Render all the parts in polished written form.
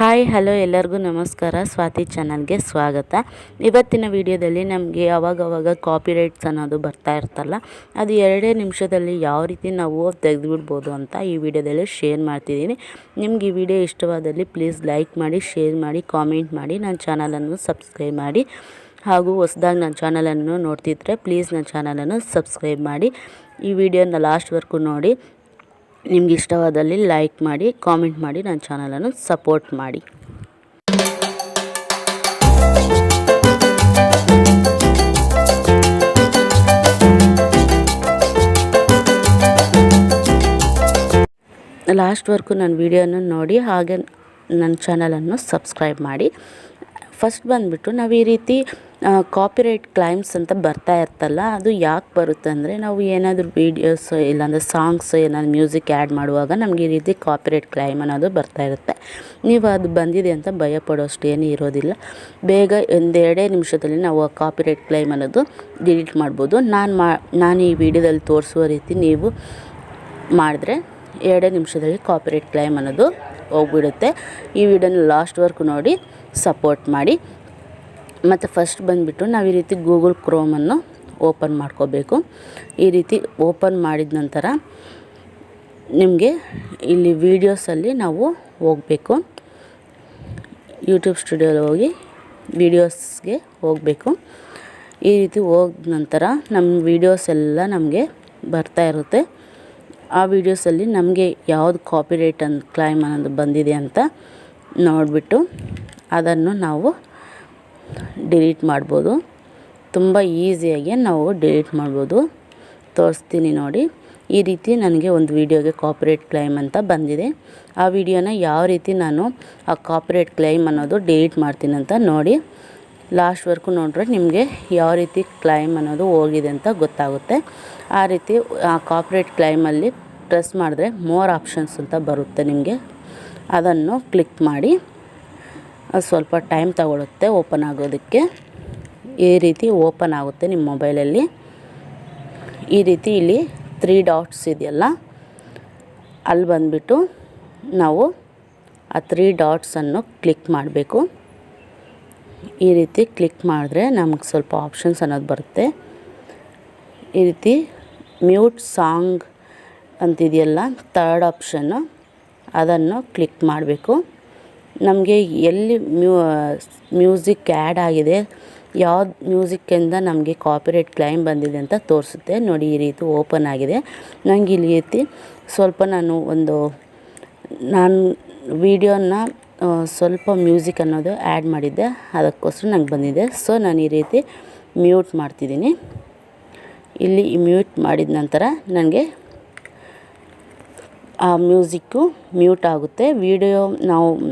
Hi hello ಎಲ್ಲರಿಗೂ ನಮಸ್ಕಾರ. ಸ್ವಾತಿ ಚಾನಲ್ಗೆ ಸ್ವಾಗತ. ಇವತ್ತಿನ ವಿಡಿಯೋದಲ್ಲಿ ನಮಗೆ ಅವಾಗವಾಗ ಕಾಪಿರೈಟ್ಸ್ ಅನ್ನೋದು ಬರ್ತಾ ಇರ್ತಲ್ಲ, ಅದು 2 ನಿಮಿಷದಲ್ಲಿ ಯಾವ ರೀತಿ ನಾವು ತೆಗೆದುಬಿಡ್ಬೋದು ಅಂತ ಈ ವಿಡಿಯೋದಲ್ಲಿ ಶೇರ್ ಮಾಡ್ತಿದ್ದೀನಿ. ನಿಮ್ಗೆ ಈ ವಿಡಿಯೋ ಇಷ್ಟವಾದಲ್ಲಿ ಪ್ಲೀಸ್ ಲೈಕ್ ಮಾಡಿ, ಶೇರ್ ಮಾಡಿ, ಕಾಮೆಂಟ್ ಮಾಡಿ, ನನ್ನ ಚಾನಲನ್ನು ಸಬ್ಸ್ಕ್ರೈಬ್ ಮಾಡಿ. ಹಾಗೂ ಹೊಸದಾಗಿ ನನ್ನ ಚಾನಲನ್ನು ನೋಡ್ತಿದ್ರೆ ಪ್ಲೀಸ್ ನನ್ನ ಚಾನಲನ್ನು ಸಬ್ಸ್ಕ್ರೈಬ್ ಮಾಡಿ. ಈ ವಿಡಿಯೋನ ಲಾಸ್ಟ್ವರೆಗೂ ನೋಡಿ. ನಿಮ್ಗೆ ಇಷ್ಟವಾದಲ್ಲಿ ಲೈಕ್ ಮಾಡಿ, ಕಾಮೆಂಟ್ ಮಾಡಿ, ನನ್ನ ಚಾನಲನ್ನು ಸಪೋರ್ಟ್ ಮಾಡಿ. ಲಾಸ್ಟ್ವರೆಗೂ ನನ್ನ ವಿಡಿಯೋನ ನೋಡಿ, ಹಾಗೆ ನನ್ನ ಚಾನಲನ್ನು ಸಬ್ಸ್ಕ್ರೈಬ್ ಮಾಡಿ. ಫಸ್ಟ್ ಬಂದುಬಿಟ್ಟು ನಾವು ಈ ರೀತಿ ಕಾಪಿರೈಟ್ ಕ್ಲೈಮ್ಸ್ ಅಂತ ಬರ್ತಾ ಇರ್ತಲ್ಲ, ಅದು ಯಾಕೆ ಬರುತ್ತೆ ಅಂದರೆ ನಾವು ಏನಾದರೂ ವೀಡಿಯೋಸ್ ಇಲ್ಲಾಂದರೆ ಸಾಂಗ್ಸ್ ಏನಾದರೂ ಮ್ಯೂಸಿಕ್ ಆ್ಯಡ್ ಮಾಡುವಾಗ ನಮಗೆ ಈ ರೀತಿ ಕಾಪಿರೈಟ್ ಕ್ಲೈಮ್ ಅನ್ನೋದು ಬರ್ತಾ ಇರುತ್ತೆ. ನೀವು ಅದು ಬಂದಿದೆ ಅಂತ ಭಯಪಡೋಷ್ಟು ಏನೂ ಇರೋದಿಲ್ಲ. ಬೇಗ 1-2 ನಿಮಿಷದಲ್ಲಿ ನಾವು ಆ ಕಾಪಿರೈಟ್ ಕ್ಲೈಮ್ ಅನ್ನೋದು ಡಿಲೀಟ್ ಮಾಡ್ಬೋದು. ನಾನು ಈ ವಿಡಿಯೋದಲ್ಲಿ ತೋರಿಸುವ ರೀತಿ ನೀವು ಮಾಡಿದ್ರೆ 2 ನಿಮಿಷದಲ್ಲಿ ಕಾಪಿರೈಟ್ ಕ್ಲೈಮ್ ಅನ್ನೋದು ಹೋಗ್ಬಿಡುತ್ತೆ. ಈ ವಿಡಿಯೋನ ಲಾಸ್ಟ್ವರೆಗೂ ನೋಡಿ, ಸಪೋರ್ಟ್ ಮಾಡಿ. ಮತ್ತು ಫಸ್ಟ್ ಬಂದುಬಿಟ್ಟು ನಾವು ಈ ರೀತಿ ಗೂಗಲ್ ಕ್ರೋಮನ್ನು ಓಪನ್ ಮಾಡ್ಕೋಬೇಕು. ಈ ರೀತಿ ಓಪನ್ ಮಾಡಿದ ನಂತರ ನಿಮಗೆ ಇಲ್ಲಿ ವೀಡಿಯೋಸಲ್ಲಿ ನಾವು ಹೋಗಬೇಕು. ಯೂಟ್ಯೂಬ್ ಸ್ಟುಡಿಯೋಲಿ ಹೋಗಿ ವೀಡಿಯೋಸ್ಗೆ ಹೋಗಬೇಕು. ಈ ರೀತಿ ಹೋದ ನಂತರ ನಮ್ಮ ವೀಡಿಯೋಸ್ ಎಲ್ಲ ನಮಗೆ ಬರ್ತಾ ಇರುತ್ತೆ. ಆ ವೀಡಿಯೋಸಲ್ಲಿ ನಮಗೆ ಯಾವುದು ಕಾಪಿರೈಟ್ ಕ್ಲೈಮ್ ಅನ್ನೋದು ಬಂದಿದೆ ಅಂತ ನೋಡಿಬಿಟ್ಟು ಅದನ್ನು ನಾವು ಡಿಲೀಟ್ ಮಾಡ್ಬೋದು. ತುಂಬ ಈಸಿಯಾಗಿ ನಾವು ಡಿಲೀಟ್ ಮಾಡ್ಬೋದು. ತೋರಿಸ್ತೀನಿ ನೋಡಿ. ಈ ರೀತಿ ನನಗೆ ಒಂದು ವಿಡಿಯೋಗೆ ಕಾಪಿರೈಟ್ ಕ್ಲೈಮ್ ಅಂತ ಬಂದಿದೆ. ಆ ವಿಡಿಯೋನ ಯಾವ ರೀತಿ ನಾನು ಆ ಕಾಪಿರೈಟ್ ಕ್ಲೈಮ್ ಅನ್ನೋದು ಡಿಲೀಟ್ ಮಾಡ್ತೀನಿ ಅಂತ ನೋಡಿ. ಲಾಸ್ಟ್ವರೆಗೂ ನೋಡಿದ್ರೆ ನಿಮಗೆ ಯಾವ ರೀತಿ ಕ್ಲೈಮ್ ಅನ್ನೋದು ಹೋಗಿದೆ ಅಂತ ಗೊತ್ತಾಗುತ್ತೆ. ಆ ರೀತಿ ಆ ಕಾಪಿರೈಟ್ ಕ್ಲೈಮಲ್ಲಿ ಪ್ರೆಸ್ ಮಾಡಿದ್ರೆ ಮೋರ್ ಆಪ್ಷನ್ಸ್ ಅಂತ ಬರುತ್ತೆ ನಿಮಗೆ. ಅದನ್ನು ಕ್ಲಿಕ್ ಮಾಡಿ. ಅದು ಸ್ವಲ್ಪ ಟೈಮ್ ತಗೊಳುತ್ತೆ ಓಪನ್ ಆಗೋದಕ್ಕೆ. ಈ ರೀತಿ ಓಪನ್ ಆಗುತ್ತೆ ನಿಮ್ಮ ಮೊಬೈಲಲ್ಲಿ. ಈ ರೀತಿ ಇಲ್ಲಿ 3 ಡಾಟ್ಸ್ ಇದೆಯಲ್ಲ, ಅಲ್ಲಿ ಬಂದುಬಿಟ್ಟು ನಾವು ಆ 3 ಡಾಟ್ಸನ್ನು ಕ್ಲಿಕ್ ಮಾಡಬೇಕು. ಈ ರೀತಿ ಕ್ಲಿಕ್ ಮಾಡಿದ್ರೆ ನಮಗೆ ಸ್ವಲ್ಪ ಆಪ್ಷನ್ಸ್ ಅನ್ನೋದು ಬರುತ್ತೆ. ಈ ರೀತಿ ಮ್ಯೂಟ್ ಸಾಂಗ್ ಅಂತಿದೆಯಲ್ಲ, 3rd ಆಪ್ಷನ್ನು, ಅದನ್ನು ಕ್ಲಿಕ್ ಮಾಡಬೇಕು. ನಮಗೆ ಎಲ್ಲಿ ಮ್ಯೂಸಿಕ್ ಆ್ಯಡ್ ಆಗಿದೆ, ಯಾವ್ದು ಮ್ಯೂಸಿಕ್ಕಿಂದ ನಮಗೆ ಕಾಪಿರೈಟ್ ಕ್ಲೈಮ್ ಬಂದಿದೆ ಅಂತ ತೋರಿಸುತ್ತೆ ನೋಡಿ. ಈ ರೀತಿ ಓಪನ್ ಆಗಿದೆ. ನನಗೆ ಇಲ್ಲಿ ರೀತಿ ಸ್ವಲ್ಪ ನಾನು ವಿಡಿಯೋನ ಸ್ವಲ್ಪ ಮ್ಯೂಸಿಕ್ ಅನ್ನೋದು ಆ್ಯಡ್ ಮಾಡಿದ್ದೆ, ಅದಕ್ಕೋಸ್ಕರ ನಂಗೆ ಬಂದಿದೆ. ಸೊ ನಾನು ಈ ರೀತಿ ಮ್ಯೂಟ್ ಮಾಡ್ತಿದ್ದೀನಿ. ಇಲ್ಲಿ ಮ್ಯೂಟ್ ಮಾಡಿದ ನಂತರ ನನಗೆ ಆ ಮ್ಯೂಸಿಕ್ಕು ಮ್ಯೂಟ್ ಆಗುತ್ತೆ. ವಿಡಿಯೋ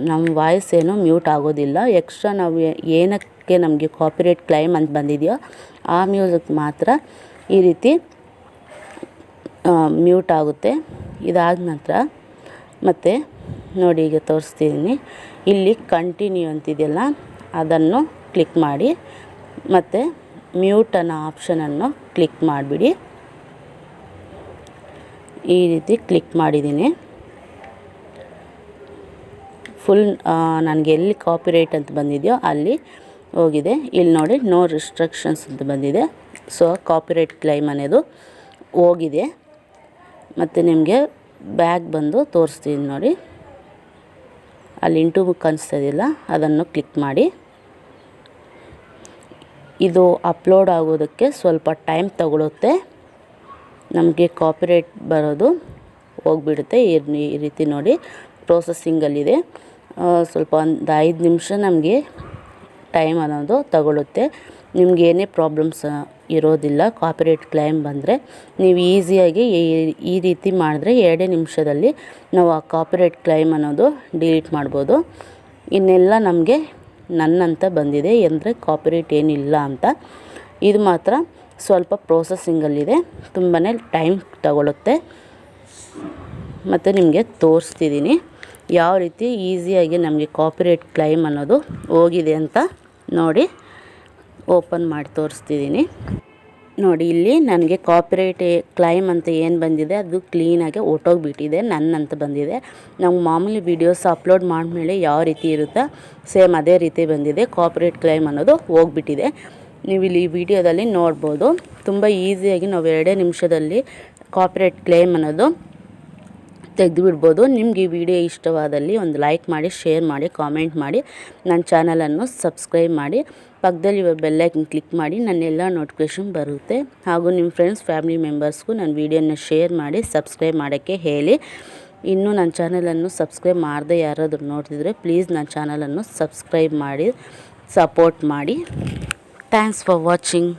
ನಮ್ಮ ವಾಯ್ಸ್ ಏನೂ ಮ್ಯೂಟ್ ಆಗೋದಿಲ್ಲ. ಎಕ್ಸ್ಟ್ರಾ ನಾವು ಏನಕ್ಕೆ ನಮಗೆ ಕಾಪಿರೈಟ್ ಕ್ಲೈಮ್ ಅಂತ ಬಂದಿದೆಯೋ ಆ ಮ್ಯೂಸಿಕ್ ಮಾತ್ರ ಈ ರೀತಿ ಮ್ಯೂಟ್ ಆಗುತ್ತೆ. ಇದಾದ ನಂತರ ಮತ್ತೆ ನೋಡಿ, ಈಗ ತೋರಿಸ್ತಿದ್ದೀನಿ. ಇಲ್ಲಿ ಕಂಟಿನ್ಯೂ ಅಂತಿದೆಯಲ್ಲ, ಅದನ್ನು ಕ್ಲಿಕ್ ಮಾಡಿ ಮತ್ತು ಮ್ಯೂಟ್ ಅನ್ನೋ ಆಪ್ಷನನ್ನು ಕ್ಲಿಕ್ ಮಾಡಿಬಿಡಿ. ಈ ರೀತಿ ಕ್ಲಿಕ್ ಮಾಡಿದ್ದೀನಿ. ಫುಲ್ ನನಗೆ ಎಲ್ಲಿ ಕಾಪಿರೈಟ್ ಅಂತ ಬಂದಿದೆಯೋ ಅಲ್ಲಿ ಹೋಗಿದೆ. ಇಲ್ಲಿ ನೋಡಿ, ನೋ ರಿಸ್ಟ್ರಿಕ್ಷನ್ಸ್ ಅಂತ ಬಂದಿದೆ. ಸೊ ಕಾಪಿರೈಟ್ ಕ್ಲೈಮ್ ಅನ್ನೋದು ಹೋಗಿದೆ. ಮತ್ತು ನಿಮಗೆ ಬ್ಯಾಗ್ ಬಂದು ತೋರಿಸ್ತೀನಿ ನೋಡಿ. ಅಲ್ಲಿ ಇಂಟು ಕಾಣಿಸ್ತದಿಲ್ಲ, ಅದನ್ನು ಕ್ಲಿಕ್ ಮಾಡಿ. ಇದು ಅಪ್ಲೋಡ್ ಆಗೋದಕ್ಕೆ ಸ್ವಲ್ಪ ಟೈಮ್ ತಗೊಳುತ್ತೆ. ನಮಗೆ ಕಾಪಿರೈಟ್ ಬರೋದು ಹೋಗ್ಬಿಡುತ್ತೆ. ಈ ರೀತಿ ನೋಡಿ ಪ್ರೋಸೆಸ್ಸಿಂಗಲ್ಲಿದೆ. ಸ್ವಲ್ಪ ಒಂದು 5 ನಿಮಿಷ ನಮಗೆ ಟೈಮ್ ಅನ್ನೋದು ತಗೊಳುತ್ತೆ. ನಿಮ್ಗೆ ಏನೇ ಪ್ರಾಬ್ಲಮ್ಸ್ ಇರೋದಿಲ್ಲ. ಕಾಪಿರೈಟ್ ಕ್ಲೈಮ್ ಬಂದರೆ ನೀವು ಈಸಿಯಾಗಿ ಈ ರೀತಿ ಮಾಡಿದ್ರೆ 2 ನಿಮಿಷದಲ್ಲಿ ನಾವು ಆ ಕಾಪಿರೈಟ್ ಕ್ಲೈಮ್ ಅನ್ನೋದು ಡಿಲೀಟ್ ಮಾಡ್ಬೋದು. ಇನ್ನೆಲ್ಲ ನಮಗೆ ನನ್ನಂತ ಬಂದಿದೆ, ಅಂದರೆ ಕಾಪಿರೈಟ್ ಏನಿಲ್ಲ ಅಂತ. ಇದು ಮಾತ್ರ ಸ್ವಲ್ಪ ಪ್ರೋಸೆಸ್ಸಿಂಗಲ್ಲಿದೆ, ತುಂಬಾ ಟೈಮ್ ತಗೊಳುತ್ತೆ. ಮತ್ತು ನಿಮಗೆ ತೋರಿಸ್ತಿದ್ದೀನಿ ಯಾವ ರೀತಿ ಈಸಿಯಾಗಿ ನಮಗೆ ಕಾಪಿರೈಟ್ ಕ್ಲೈಮ್ ಅನ್ನೋದು ಹೋಗಿದೆ ಅಂತ ನೋಡಿ. ಓಪನ್ ಮಾಡಿ ತೋರಿಸ್ತಿದ್ದೀನಿ. ನೋಡಿ ಇಲ್ಲಿ ನನಗೆ ಕಾಪಿರೈಟ್ ಕ್ಲೈಮ್ ಅಂತ ಏನು ಬಂದಿದೆ ಅದು ಕ್ಲೀನಾಗಿ ಹೊರ್ಟೋಗ್ಬಿಟ್ಟಿದೆ, ನನ್ನಂತ ಬಂದಿದೆ. ನಾವು ಮಾಮೂಲಿ ವೀಡಿಯೋಸ್ ಅಪ್ಲೋಡ್ ಮಾಡಿದ್ಮೇಲೆ ಯಾವ ರೀತಿ ಇರುತ್ತೋ ಸೇಮ್ ಅದೇ ರೀತಿ ಬಂದಿದೆ. ಕಾಪಿರೈಟ್ ಕ್ಲೈಮ್ ಅನ್ನೋದು ಹೋಗ್ಬಿಟ್ಟಿದೆ. ನೀವು ಇಲ್ಲಿ ಈ ವಿಡಿಯೋದಲ್ಲಿ ನೋಡ್ಬೋದು. ತುಂಬ ಈಸಿಯಾಗಿ ನಾವು 2 ನಿಮಿಷದಲ್ಲಿ ಕಾಪಿರೈಟ್ ಕ್ಲೈಮ್ ಅನ್ನೋದು ತೆಗೆದುಬಿಡ್ಬೋದು. ನಿಮ್ಗೆ ಈ ವಿಡಿಯೋ ಇಷ್ಟವಾದಲ್ಲಿ ಒಂದು ಲೈಕ್ ಮಾಡಿ, ಶೇರ್ ಮಾಡಿ, ಕಾಮೆಂಟ್ ಮಾಡಿ, ನನ್ನ ಚಾನಲನ್ನು ಸಬ್ಸ್ಕ್ರೈಬ್ ಮಾಡಿ, ಪಕ್ಕದಲ್ಲಿ ಬೆಲ್ಲೈಕನ್ ಕ್ಲಿಕ್ ಮಾಡಿ, ನನ್ನೆಲ್ಲ ನೋಟಿಫಿಕೇಷನ್ ಬರುತ್ತೆ. ಹಾಗೂ ನಿಮ್ಮ ಫ್ರೆಂಡ್ಸ್ ಫ್ಯಾಮಿಲಿ ಮೆಂಬರ್ಸ್ಗೂ ನನ್ನ ವಿಡಿಯೋನ ಶೇರ್ ಮಾಡಿ, ಸಬ್ಸ್ಕ್ರೈಬ್ ಮಾಡೋಕ್ಕೆ ಹೇಳಿ. ಇನ್ನೂ ನನ್ನ ಚಾನಲನ್ನು ಸಬ್ಸ್ಕ್ರೈಬ್ ಮಾಡದೆ ಯಾರಾದರೂ ನೋಡ್ತಿದ್ರೆ ಪ್ಲೀಸ್ ನನ್ನ ಚಾನಲನ್ನು ಸಬ್ಸ್ಕ್ರೈಬ್ ಮಾಡಿ, ಸಪೋರ್ಟ್ ಮಾಡಿ. Thanks for watching.